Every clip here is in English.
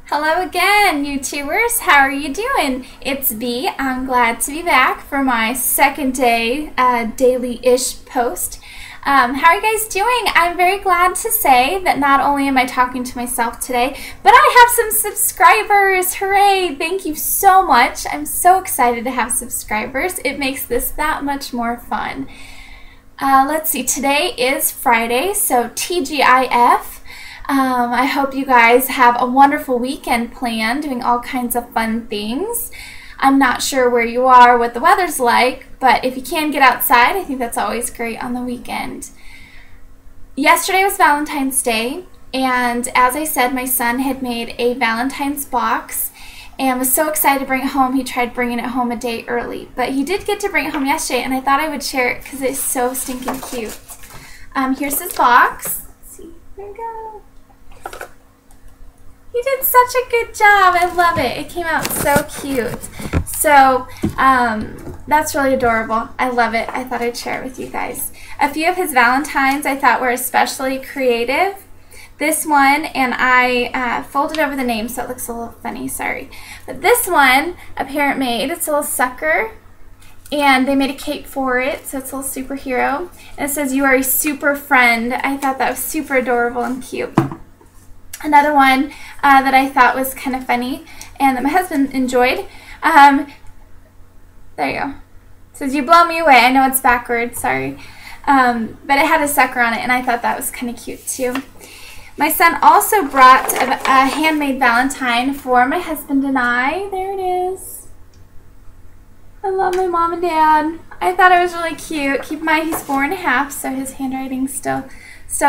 Hello again, YouTubers. How are you doing? It's B. I'm glad to be back for my second day daily-ish post. How are you guys doing? I'm very glad to say that not only am I talking to myself today, but I have some subscribers. Hooray! Thank you so much. I'm so excited to have subscribers. It makes this that much more fun. Let's see. Today is Friday, so TGIF. I hope you guys have a wonderful weekend planned, doing all kinds of fun things. I'm not sure where you are, what the weather's like, but if you can get outside, I think that's always great on the weekend. Yesterday was Valentine's Day, and as I said, my son had made a Valentine's box and was so excited to bring it home. He tried bringing it home a day early, but he did get to bring it home yesterday, and I thought I would share it because it's so stinking cute. Here's his box. Let's see, there we go. He did such a good job. I love it. It came out so cute. So that's really adorable. I love it. I thought I'd share it with you guys. A few of his Valentines I thought were especially creative. This one, and I folded over the name so it looks a little funny, sorry. But this one, a parent made. It's a little sucker, and they made a cape for it, so it's a little superhero. And it says, "You are a super friend." I thought that was super adorable and cute. Another one that I thought was kind of funny and that my husband enjoyed. There you go. It says, "You blow me away." I know it's backwards, sorry. But it had a sucker on it, and I thought that was kind of cute too. My son also brought a handmade Valentine for my husband and I. There it is. I love my mom and dad. I thought it was really cute. Keep in mind he's 4½, so his handwriting's still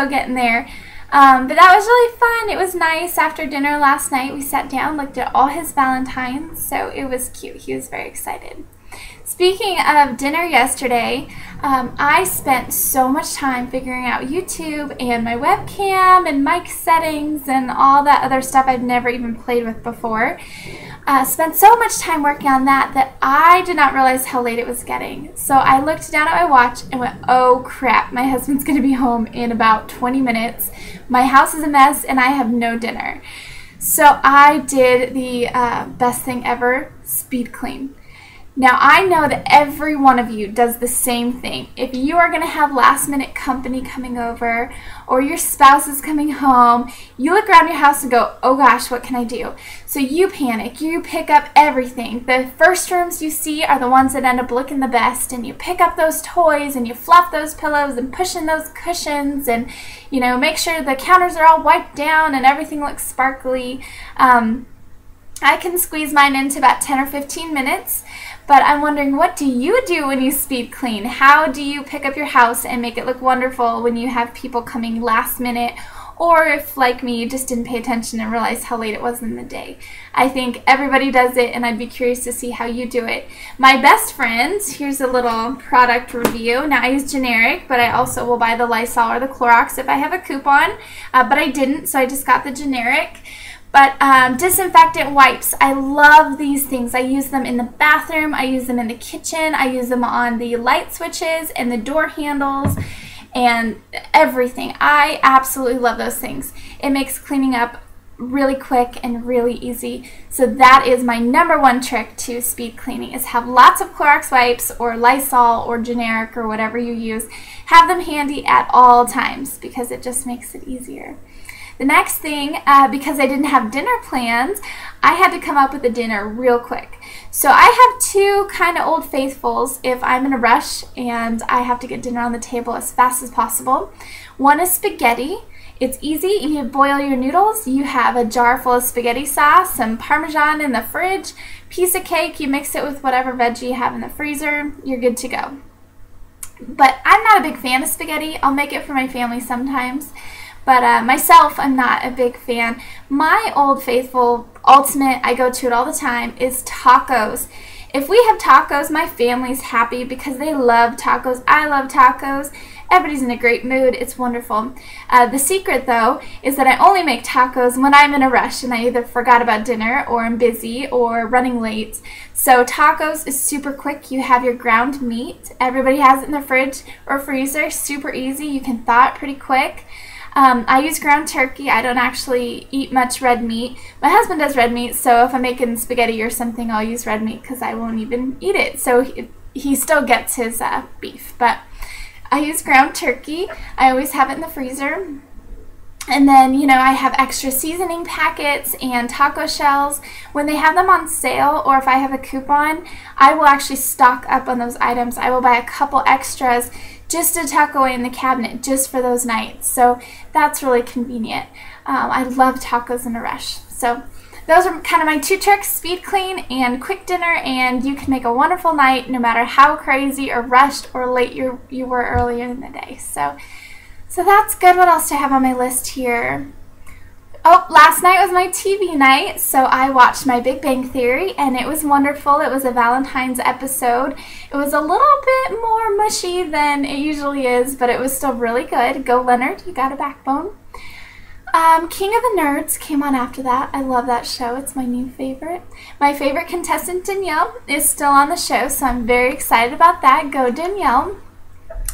getting there. But that was really fun. It was nice. After dinner last night, we sat down, looked at all his Valentines, so it was cute. He was very excited. Speaking of dinner yesterday, I spent so much time figuring out YouTube and my webcam and mic settings and all that other stuff I've never even played with before. Spent so much time working on that I did not realize how late it was getting. So I looked down at my watch and went, oh crap, my husband's going to be home in about 20 minutes. My house is a mess and I have no dinner. So I did the best thing ever, speed clean. Now I know that every one of you does the same thing. If you are going to have last minute company coming over or your spouse is coming home, you look around your house and go, oh gosh, what can I do? So you panic, you pick up everything. The first rooms you see are the ones that end up looking the best, and you pick up those toys and you fluff those pillows and push in those cushions and, you know, make sure the counters are all wiped down and everything looks sparkly. I can squeeze mine into about 10 or 15 minutes. But I'm wondering, what do you do when you speed clean? How do you pick up your house and make it look wonderful when you have people coming last minute? Or if, like me, you just didn't pay attention and realize how late it was in the day? I think everybody does it, and I'd be curious to see how you do it. My best friends, here's a little product review. Now, I use generic, but I also will buy the Lysol or the Clorox if I have a coupon. But I didn't, so I just got the generic. But disinfectant wipes, I love these things. I use them in the bathroom, I use them in the kitchen, I use them on the light switches and the door handles and everything. I absolutely love those things. It makes cleaning up really quick and really easy. So that is my #1 trick to speed cleaning, is have lots of Clorox wipes or Lysol or generic or whatever you use. Have them handy at all times because it just makes it easier. The next thing, because I didn't have dinner plans, I had to come up with a dinner real quick. So I have two kind of old faithfuls if I'm in a rush and I have to get dinner on the table as fast as possible. One is spaghetti. It's easy. You boil your noodles. You have a jar full of spaghetti sauce, some Parmesan in the fridge, piece of cake. You mix it with whatever veggie you have in the freezer. You're good to go. But I'm not a big fan of spaghetti. I'll make it for my family sometimes. But myself, I'm not a big fan. My old faithful ultimate, I go to it all the time, is tacos. If we have tacos, my family's happy because they love tacos. I love tacos. Everybody's in a great mood. It's wonderful. The secret, though, is that I only make tacos when I'm in a rush and I either forgot about dinner or I'm busy or running late. So tacos is super quick. You have your ground meat. Everybody has it in the fridge or freezer. Super easy. You can thaw it pretty quick. I use ground turkey. I don't actually eat much red meat. My husband does red meat, so if I'm making spaghetti or something, I'll use red meat because I won't even eat it. So he still gets his beef, but I use ground turkey. I always have it in the freezer. And then, you know, I have extra seasoning packets and taco shells. When they have them on sale, or if I have a coupon, I will actually stock up on those items. I will buy a couple extras just to tuck away in the cabinet just for those nights. So that's really convenient. I love tacos in a rush. So those are kind of my 2 tricks: speed clean and quick dinner, and you can make a wonderful night no matter how crazy or rushed or late you were earlier in the day. So that's good. What else do I have on my list here? Oh, last night was my TV night, so I watched My Big Bang Theory, and it was wonderful. It was a Valentine's episode. It was a little bit more mushy than it usually is, but it was still really good. Go Leonard, you got a backbone. King of the Nerds came on after that. I love that show. It's my new favorite. My favorite contestant, Danielle, is still on the show, so I'm very excited about that. Go Danielle.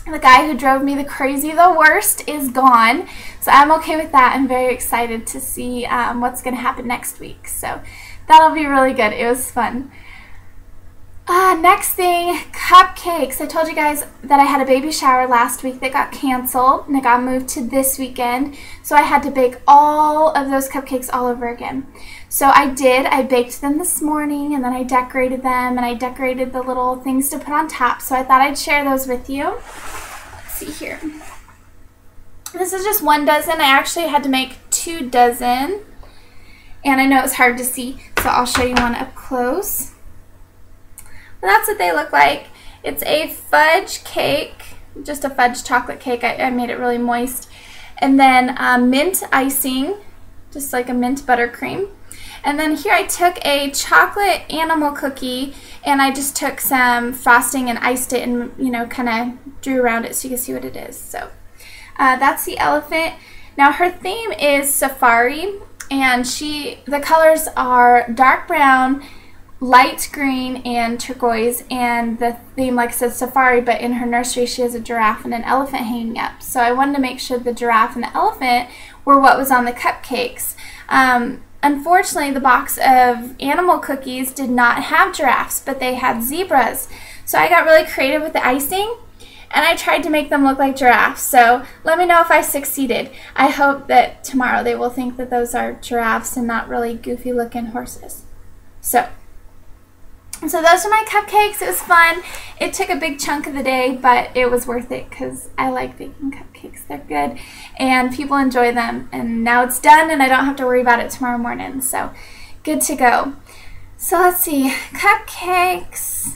The guy who drove me the worst is gone, so I'm okay with that. I'm very excited to see what's going to happen next week, so that'll be really good. It was fun. Next thing, cupcakes. I told you guys that I had a baby shower last week that got canceled, and it got moved to this weekend, so I had to bake all of those cupcakes all over again. So I did. I baked them this morning, and then I decorated them, and I decorated the little things to put on top, so I thought I'd share those with you. Let's see here. This is just 1 dozen. I actually had to make 2 dozen, and I know it's hard to see, so I'll show you one up close. But that's what they look like. It's a fudge cake, just a fudge chocolate cake. I made it really moist. And then mint icing, just like a mint buttercream. And then here I took a chocolate animal cookie, and I just took some frosting and iced it and, you know, kind of drew around it so you can see what it is. So that's the elephant. Now her theme is safari, and the colors are dark brown, light green, and turquoise, and the theme, like I said, safari, but in her nursery she has a giraffe and an elephant hanging up. So I wanted to make sure the giraffe and the elephant were what was on the cupcakes. Unfortunately, the box of animal cookies did not have giraffes, but they had zebras. So I got really creative with the icing, and I tried to make them look like giraffes. So let me know if I succeeded. I hope that tomorrow they will think that those are giraffes and not really goofy looking horses. So those are my cupcakes. It was fun. It took a big chunk of the day, but it was worth it because I like baking cupcakes. They're good, and people enjoy them. And now it's done, and I don't have to worry about it tomorrow morning. So good to go. So let's see. Cupcakes.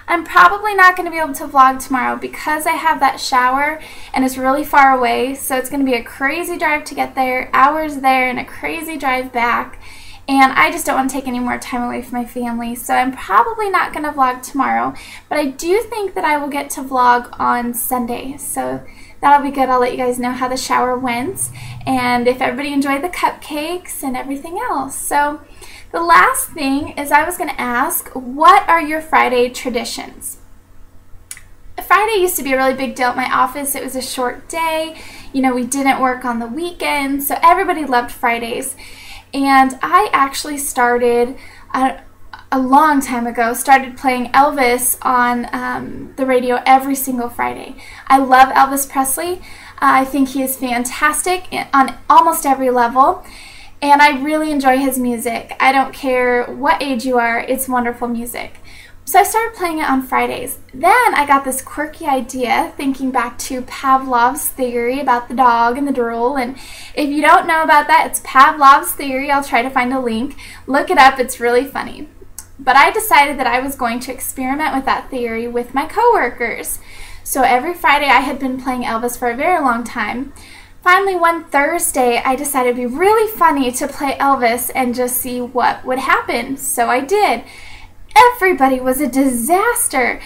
I'm probably not going to be able to vlog tomorrow because I have that shower, and it's really far away. So it's going to be a crazy drive to get there, hours there, and a crazy drive back. And I just don't want to take any more time away from my family, so I'm probably not going to vlog tomorrow. But I do think that I will get to vlog on Sunday, so that'll be good. I'll let you guys know how the shower went and if everybody enjoyed the cupcakes and everything else. So the last thing is I was going to ask, what are your Friday traditions? Friday used to be a really big deal at my office. It was a short day. You know, we didn't work on the weekends, so everybody loved Fridays. And I actually started, a long time ago, started playing Elvis on the radio every single Friday. I love Elvis Presley. I think he is fantastic on almost every level. And I really enjoy his music. I don't care what age you are, it's wonderful music. So I started playing it on Fridays. Then I got this quirky idea, thinking back to Pavlov's theory about the dog and the drool. And if you don't know about that, it's Pavlov's theory. I'll try to find a link. Look it up. It's really funny. But I decided that I was going to experiment with that theory with my coworkers. So every Friday I had been playing Elvis for a very long time. Finally, one Thursday, I decided it'd be really funny to play Elvis and just see what would happen. So I did. Everybody was a disaster.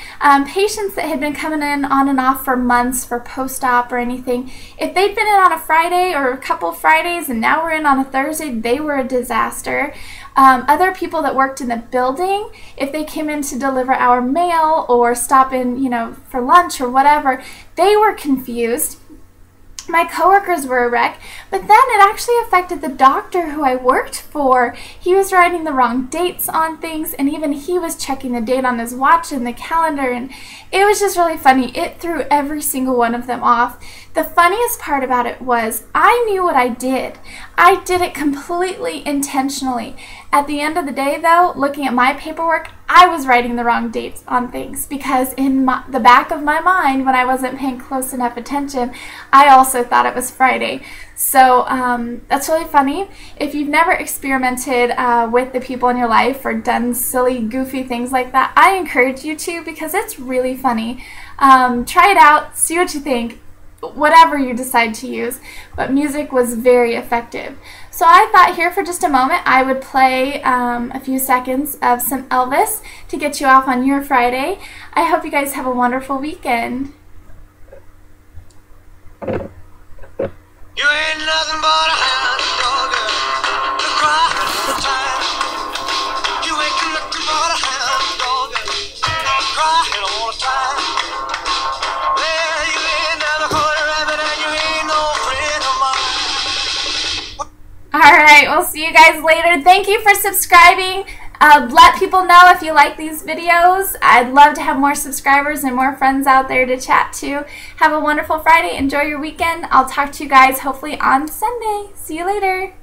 Patients that had been coming in on and off for months for post-op or anything, if they'd been in on a Friday or a couple Fridays and now we're in on a Thursday, they were a disaster. Other people that worked in the building, if they came in to deliver our mail or stop in, you know, for lunch or whatever, they were confused. my coworkers were a wreck, but then it actually affected the doctor who I worked for. He was writing the wrong dates on things, and even he was checking the date on his watch and the calendar, and it was just really funny. It threw every single one of them off. The funniest part about it was I knew what I did. I did it completely intentionally. At the end of the day, though, looking at my paperwork, I was writing the wrong dates on things because in the back of my mind, when I wasn't paying close enough attention, I also thought it was Friday. So that's really funny. If you've never experimented with the people in your life or done silly, goofy things like that, I encourage you to because it's really funny. Try it out, see what you think, whatever you decide to use, but music was very effective. So I thought here for just a moment I would play a few seconds of some Elvis to get you off on your Friday. I hope you guys have a wonderful weekend. You ain't nothing but a hound dog, you cry all the time. You ain't nothing but a hound dog, crying all the time. Well, you ain't never caught a rabbit and you ain't no friend of mine. Alright, we'll see you guys later. Thank you for subscribing. Let people know if you like these videos. I'd love to have more subscribers and more friends out there to chat to. Have a wonderful Friday. Enjoy your weekend. I'll talk to you guys hopefully on Sunday. See you later.